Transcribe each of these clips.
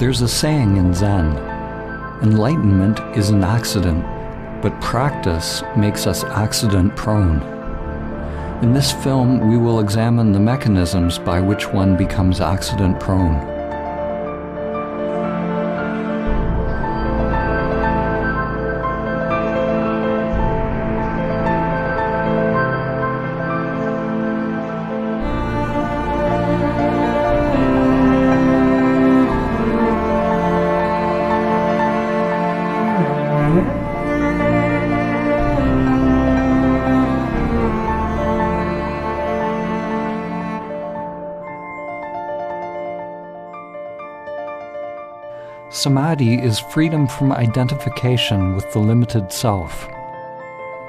There's a saying in Zen, enlightenment is an accident, but practice makes us accident-prone. In this film, we will examine the mechanisms by which one becomes accident-prone. Samadhi is freedom from identification with the limited self,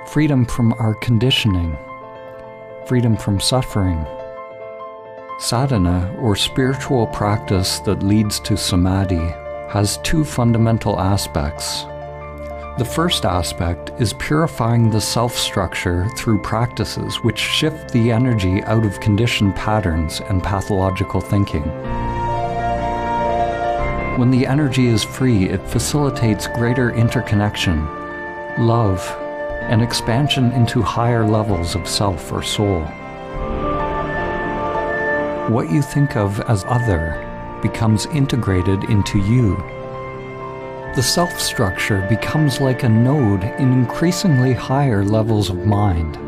freedom from our conditioning, freedom from suffering. Sadhana, or spiritual practice that leads to Samadhi, has two fundamental aspects. The first aspect is purifying the self-structure through practices which shift the energy out of conditioned patterns and pathological thinking. When the energy is free, it facilitates greater interconnection, love, and expansion into higher levels of self or soul. What you think of as other becomes integrated into you. The self-structure becomes like a node in increasingly higher levels of mind.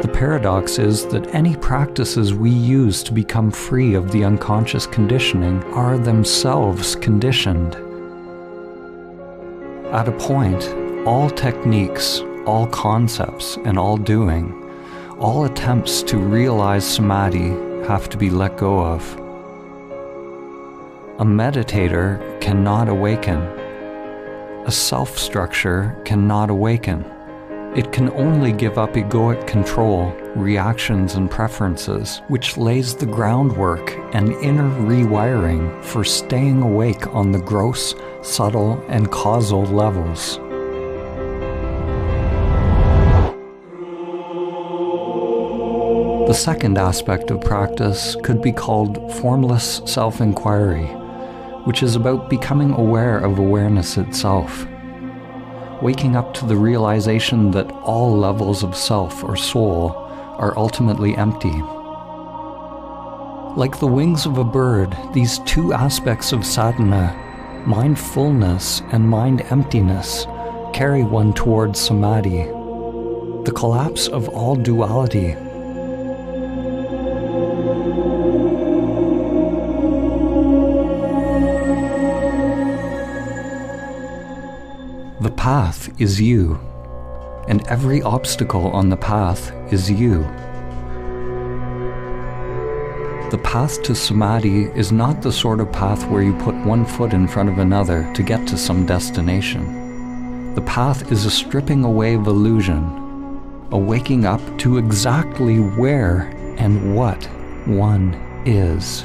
The paradox is that any practices we use to become free of the unconscious conditioning are themselves conditioned. At a point, all techniques, all concepts, and all doing, all attempts to realize Samadhi have to be let go of. A meditator cannot awaken. A self-structure cannot awaken. It can only give up egoic control, reactions and preferences, which lays the groundwork and inner rewiring for staying awake on the gross, subtle, and causal levels. The second aspect of practice could be called formless self-inquiry, which is about becoming aware of awareness itself. Waking up to the realization that all levels of self or soul are ultimately empty. Like the wings of a bird, these two aspects of sadhana, mindfulness and mind emptiness, carry one towards Samadhi, the collapse of all duality. The path is you, and every obstacle on the path is you. The path to Samadhi is not the sort of path where you put one foot in front of another to get to some destination. The path is a stripping away of illusion, a waking up to exactly where and what one is.